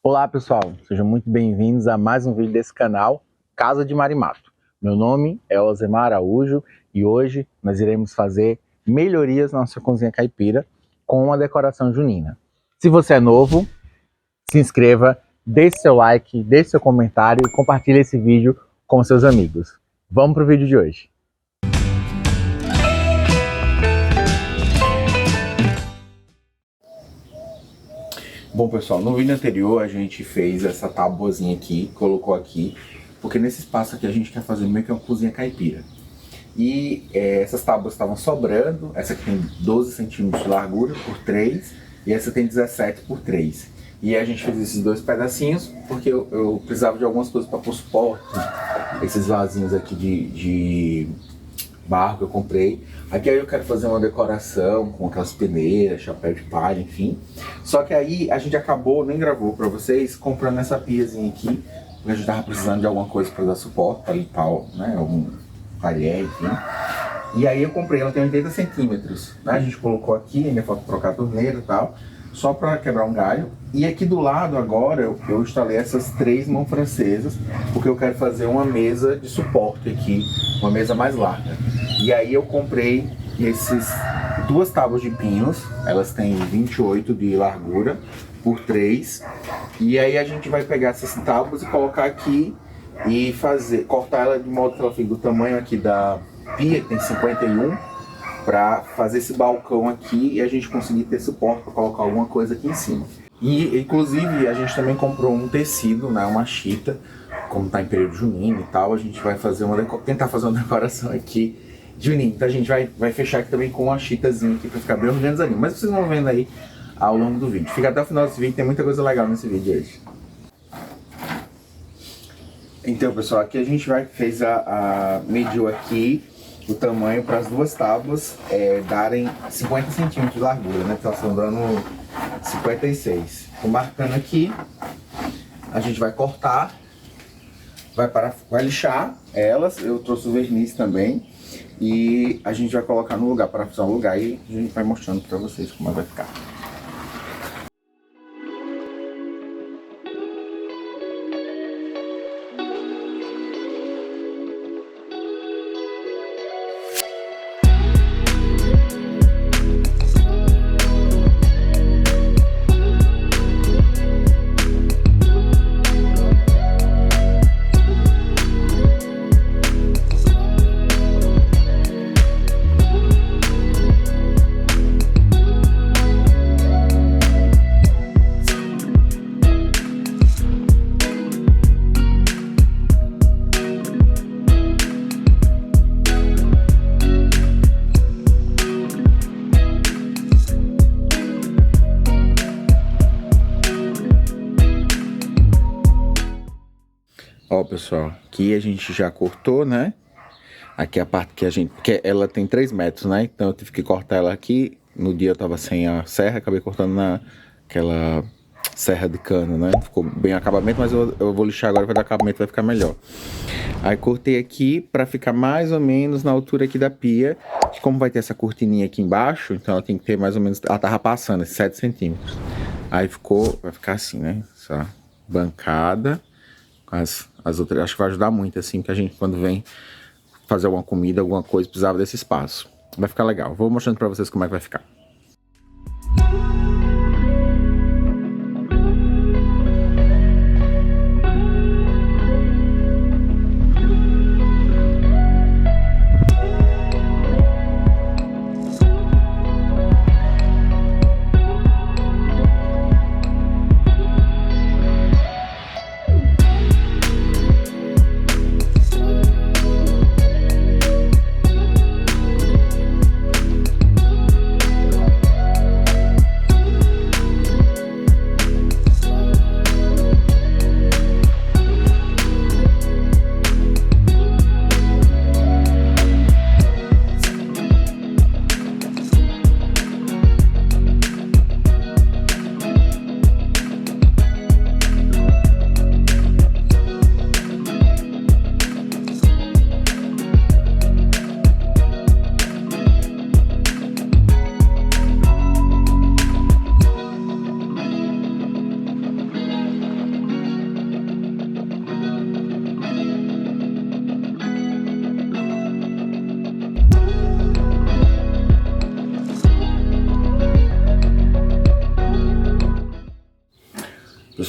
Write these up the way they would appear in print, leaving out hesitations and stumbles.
Olá pessoal, sejam muito bem-vindos a mais um vídeo desse canal Casa de Marimato. Meu nome é Osemar Araújo e hoje nós iremos fazer melhorias na nossa cozinha caipira com uma decoração junina. Se você é novo, se inscreva, deixe seu like, deixe seu comentário e compartilhe esse vídeo com seus amigos. Vamos para o vídeo de hoje. Bom pessoal, no vídeo anterior a gente fez essa tabuazinha aqui, colocou aqui, porque nesse espaço aqui a gente quer fazer meio que uma cozinha caipira. E essas tábuas estavam sobrando, essa aqui tem 12 centímetros de largura por 3 e essa tem 17 por 3. E a gente fez esses dois pedacinhos porque eu precisava de algumas coisas para pôr suporte, esses vasinhos aqui de barro que eu comprei. Aqui aí eu quero fazer uma decoração com aquelas peneiras, chapéu de palha, enfim. Só que aí a gente acabou, nem gravou pra vocês, comprando essa piazinha aqui, porque a gente tava precisando de alguma coisa pra dar suporte, pra limpar, né, algum talher, enfim. E aí eu comprei, ela tem 80 centímetros, né, a gente colocou aqui, ainda falta trocar a torneira e tal, só pra quebrar um galho. E aqui do lado agora eu instalei essas 3 mãos francesas, porque eu quero fazer uma mesa de suporte aqui, uma mesa mais larga. E aí eu comprei duas tábuas de pinos, elas têm 28 de largura por 3. E aí a gente vai pegar essas tábuas e colocar aqui e cortar ela de modo que ela fique do tamanho aqui da pia, que tem 51, para fazer esse balcão aqui e a gente conseguir ter suporte para colocar alguma coisa aqui em cima. E inclusive a gente também comprou um tecido, né, uma chita, como está em período junino e tal, a gente vai fazer tentar fazer uma decoração aqui junino. Então a gente vai fechar aqui também com uma chitazinha aqui para ficar bem organizadinho. Mas vocês vão vendo aí ao longo do vídeo. Fica até o final desse vídeo, tem muita coisa legal nesse vídeo hoje. Então pessoal, aqui a gente mediu aqui o tamanho para as duas tábuas darem 50 centímetros de largura, né? Que elas estão dando 56. Estou marcando aqui, a gente vai cortar, vai lixar elas, eu trouxe o verniz também. E a gente vai colocar no lugar, para fazer um lugar, e a gente vai mostrando para vocês como vai ficar. Ó pessoal, aqui a gente já cortou, né? Aqui a parte que ela tem 3 metros, né? Então eu tive que cortar ela aqui. No dia eu tava sem a serra, acabei cortando naquela serra de cano, né? Ficou bem acabamento, mas eu vou lixar agora, vai dar acabamento, vai ficar melhor. Aí cortei aqui pra ficar mais ou menos na altura aqui da pia. Que como vai ter essa cortininha aqui embaixo, então ela tem que ter mais ou menos, ela tava passando, 7 centímetros. Aí vai ficar assim, né? Essa bancada. As outras, acho que vai ajudar muito, assim, que a gente, quando vem fazer alguma comida, alguma coisa, precisava desse espaço. Vai ficar legal. Vou mostrando pra vocês como é que vai ficar.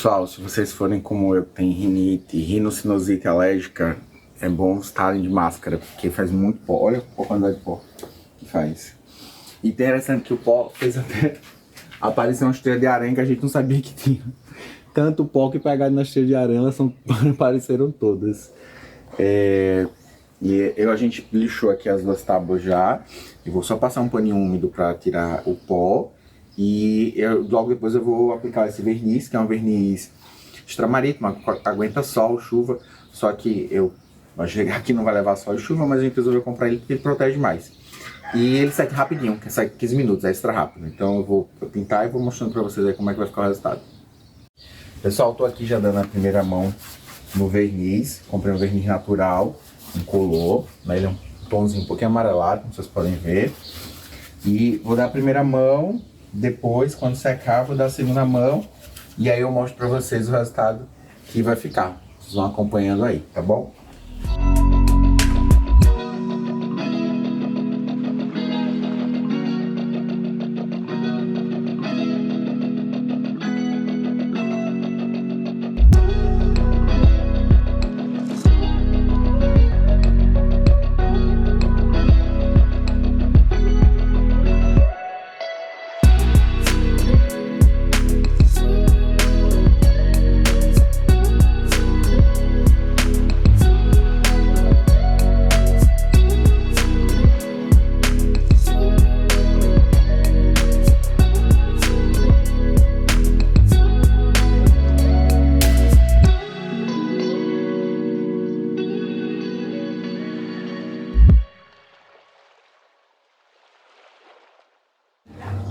Pessoal, se vocês forem como eu, tem rinite, rinocinusite alérgica, é bom estarem de máscara, porque faz muito pó. Olha a quantidade de pó que faz. Interessante que o pó fez até aparecer uma esteira de aranha que a gente não sabia que tinha. Tanto pó que pegaram na esteira de aranha, elas apareceram todas. A gente lixou aqui as 2 tábuas já. Eu vou só passar um paninho úmido para tirar o pó. E logo depois eu vou aplicar esse verniz, que é um verniz extramarítimo, aguenta sol, chuva. Só que eu vou chegar aqui, não vai levar sol e chuva, mas a gente resolveu comprar ele porque ele protege mais. E ele seca rapidinho, que seca 15 minutos, é extra rápido. Então eu vou pintar e vou mostrando para vocês aí como é que vai ficar o resultado. Pessoal, tô aqui já dando a primeira mão no verniz. Comprei um verniz natural, incolor, né? Ele é um tomzinho um pouquinho amarelado, como vocês podem ver. E vou dar a primeira mão, depois, quando secar, vou dar a segunda mão. E aí eu mostro pra vocês o resultado que vai ficar. Vocês vão acompanhando aí, tá bom?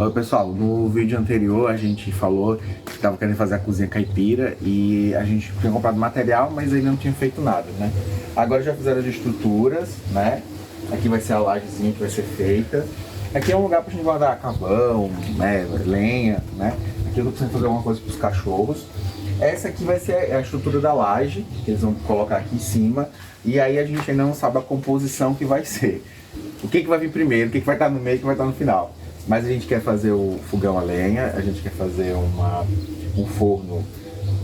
Oi pessoal, no vídeo anterior a gente falou que estava querendo fazer a cozinha caipira e a gente tinha comprado material, mas ainda não tinha feito nada, né? Agora já fizeram as estruturas, né? Aqui vai ser a lajezinha que vai ser feita. Aqui é um lugar pra gente guardar carvão, né? Lenha, né? Aqui eu tô precisando fazer alguma coisa pros cachorros. Essa aqui vai ser a estrutura da laje, que eles vão colocar aqui em cima. E aí a gente ainda não sabe a composição que vai ser. O que vai vir primeiro, o que vai estar no meio e o que vai estar no final. Mas a gente quer fazer o fogão a lenha, a gente quer fazer um forno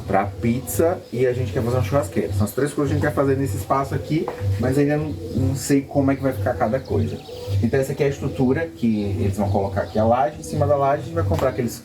para pizza e a gente quer fazer uma churrasqueira. São as 3 coisas que a gente quer fazer nesse espaço aqui, mas ainda não sei como é que vai ficar cada coisa. Então essa aqui é a estrutura que eles vão colocar aqui, a laje. Em cima da laje a gente vai comprar aqueles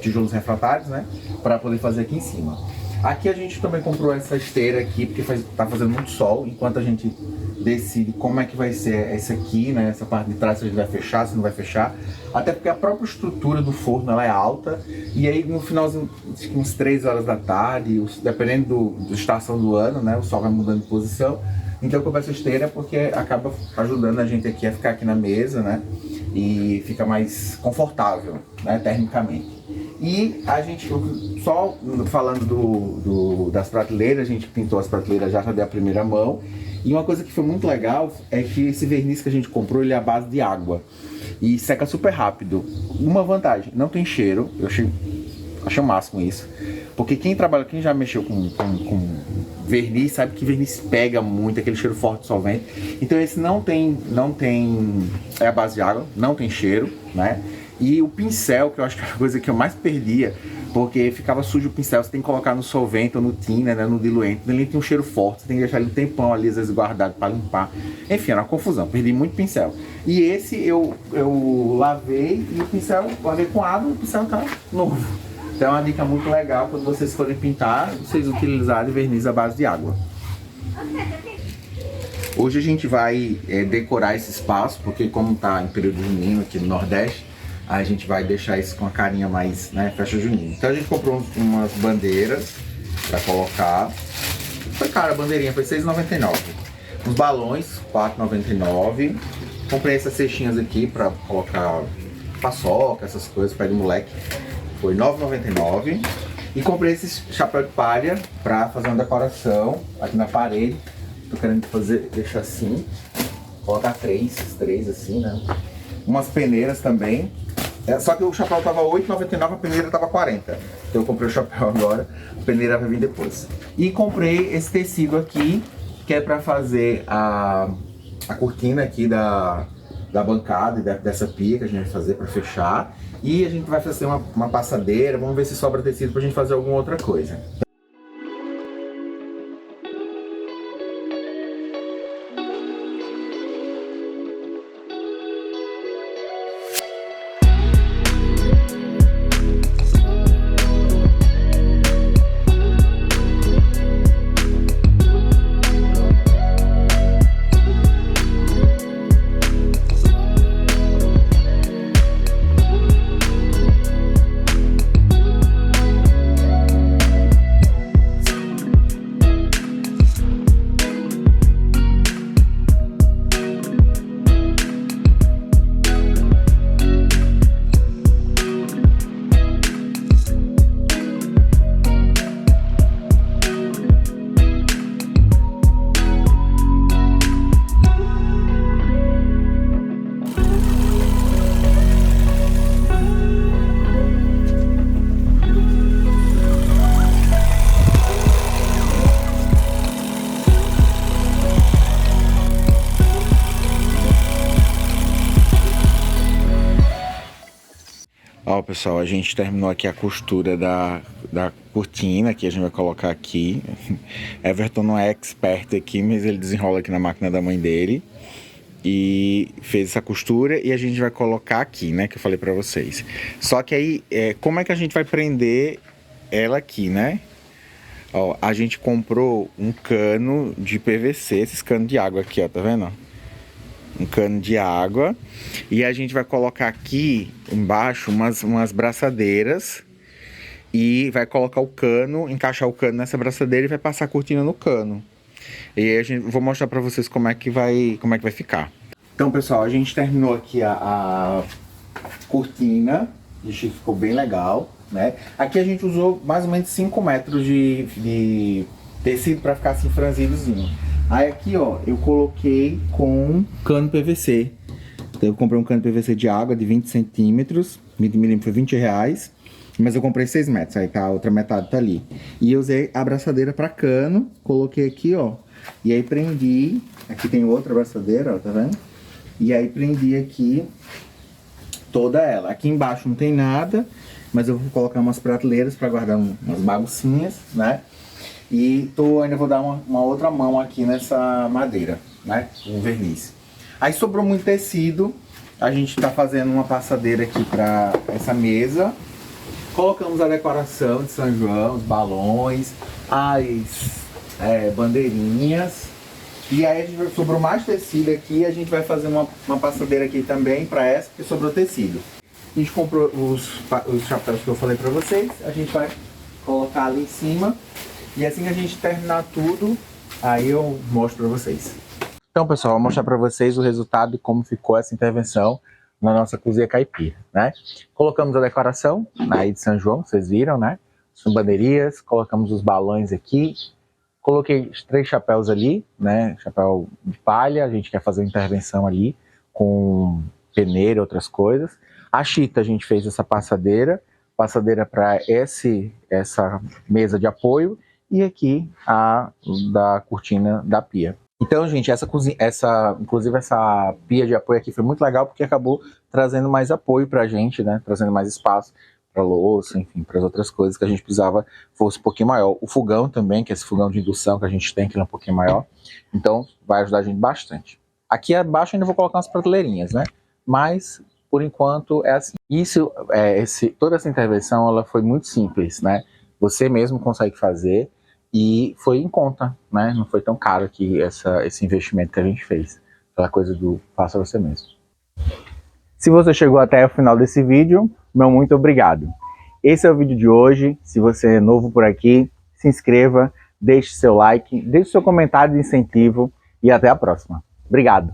tijolos refratários, né, para poder fazer aqui em cima. Aqui a gente também comprou essa esteira aqui, porque tá fazendo muito sol, enquanto a gente decide como é que vai ser esse aqui, né, essa parte de trás, se a gente vai fechar, se não vai fechar. Até porque a própria estrutura do forno ela é alta, e aí no finalzinho, acho que uns 3 horas da tarde, dependendo da estação do ano, né, o sol vai mudando de posição. Então eu comprei essa esteira porque acaba ajudando a gente aqui a ficar aqui na mesa, né, e fica mais confortável, né, termicamente. E a gente, só falando das prateleiras, a gente pintou as prateleiras já dei a primeira mão. E uma coisa que foi muito legal é que esse verniz que a gente comprou, ele é à base de água. E seca super rápido. Uma vantagem, não tem cheiro, eu achei o máximo isso. Porque quem já mexeu com verniz, sabe que verniz pega muito, aquele cheiro forte de solvente. Então esse não tem, é a base de água, não tem cheiro, né? E o pincel, que eu acho que é a coisa que eu mais perdia, porque ficava sujo o pincel, você tem que colocar no solvente ou no thinner, né, no diluente, ele tem um cheiro forte, você tem que deixar ele um tempão ali, às vezes guardado para limpar. Enfim, era uma confusão, perdi muito pincel. E esse eu lavei e o pincel, lavei com água e o pincel tá novo. Então é uma dica muito legal quando vocês forem pintar, vocês utilizarem verniz à base de água. Hoje a gente vai decorar esse espaço, porque como tá em período junino aqui no Nordeste, a gente vai deixar isso com a carinha mais, né, festa junina. Então a gente comprou umas bandeiras pra colocar. Foi cara a bandeirinha, foi R$6,99. Os balões, R$4,99. Comprei essas cestinhas aqui pra colocar paçoca, essas coisas, pé de moleque. Foi R$9,99. E comprei esse chapéu de palha pra fazer uma decoração aqui na parede. Tô querendo deixar assim. Colocar três assim, né? Umas peneiras também. Só que o chapéu tava R$8,99, a peneira tava R$40. Então eu comprei o chapéu agora, a peneira vai vir depois. E comprei esse tecido aqui, que é pra fazer a cortina aqui da da bancada e dessa pia que a gente vai fazer para fechar. E a gente vai fazer uma passadeira, vamos ver se sobra tecido pra gente fazer alguma outra coisa. Ó, pessoal, a gente terminou aqui a costura da cortina que a gente vai colocar aqui. Everton não é expert aqui, mas ele desenrola aqui na máquina da mãe dele. E fez essa costura e a gente vai colocar aqui, né, que eu falei pra vocês. Só que aí, como é que a gente vai prender ela aqui, né? Ó, a gente comprou um cano de PVC, esses canos de água aqui, ó, tá vendo? Um cano de água, e a gente vai colocar aqui embaixo umas braçadeiras e vai colocar o cano, encaixar o cano nessa braçadeira e vai passar a cortina no cano. E aí vou mostrar pra vocês como é que vai ficar. Então, pessoal, a gente terminou aqui a cortina, acho que ficou bem legal, né? Aqui a gente usou mais ou menos 5 metros de tecido para ficar assim franzidozinho. Aí aqui, ó, eu coloquei com cano PVC. Então eu comprei um cano PVC de água de 20 centímetros, 20 milímetros foi R$20, mas eu comprei 6 metros, aí tá, a outra metade tá ali. E eu usei a abraçadeira para cano, coloquei aqui, ó, e aí prendi, aqui tem outra abraçadeira, ó, tá vendo? E aí prendi aqui toda ela. Aqui embaixo não tem nada, mas eu vou colocar umas prateleiras para guardar umas baguncinhas, né? E ainda vou dar uma outra mão aqui nessa madeira, né? Um verniz. Aí sobrou muito tecido. A gente tá fazendo uma passadeira aqui para essa mesa. Colocamos a decoração de São João, os balões, as bandeirinhas. E aí sobrou mais tecido aqui. A gente vai fazer uma passadeira aqui também para essa, porque sobrou tecido. A gente comprou os chapéus que eu falei para vocês. A gente vai colocar ali em cima. E assim que a gente terminar tudo, aí eu mostro pra vocês. Então, pessoal, eu vou mostrar pra vocês o resultado de como ficou essa intervenção na nossa cozinha caipira, né? Colocamos a decoração aí de São João, vocês viram, né? São bandeirinhas, colocamos os balões aqui. Coloquei 3 chapéus ali, né? Chapéu de palha, a gente quer fazer uma intervenção ali com peneira e outras coisas. A chita, a gente fez essa passadeira para essa mesa de apoio. E aqui a da cortina da pia. Então, gente, inclusive essa pia de apoio aqui foi muito legal porque acabou trazendo mais apoio pra gente, né? Trazendo mais espaço para louça, enfim, para as outras coisas que a gente precisava fosse um pouquinho maior. O fogão também, que é esse fogão de indução que a gente tem, que ele é um pouquinho maior. Então, vai ajudar a gente bastante. Aqui abaixo eu ainda vou colocar umas prateleirinhas, né? Mas, por enquanto, é assim. Toda essa intervenção, ela foi muito simples, né? Você mesmo consegue fazer. E foi em conta, né? Não foi tão caro que esse investimento que a gente fez. Aquela coisa do faça você mesmo. Se você chegou até o final desse vídeo, meu muito obrigado. Esse é o vídeo de hoje. Se você é novo por aqui, se inscreva, deixe seu like, deixe seu comentário de incentivo e até a próxima. Obrigado!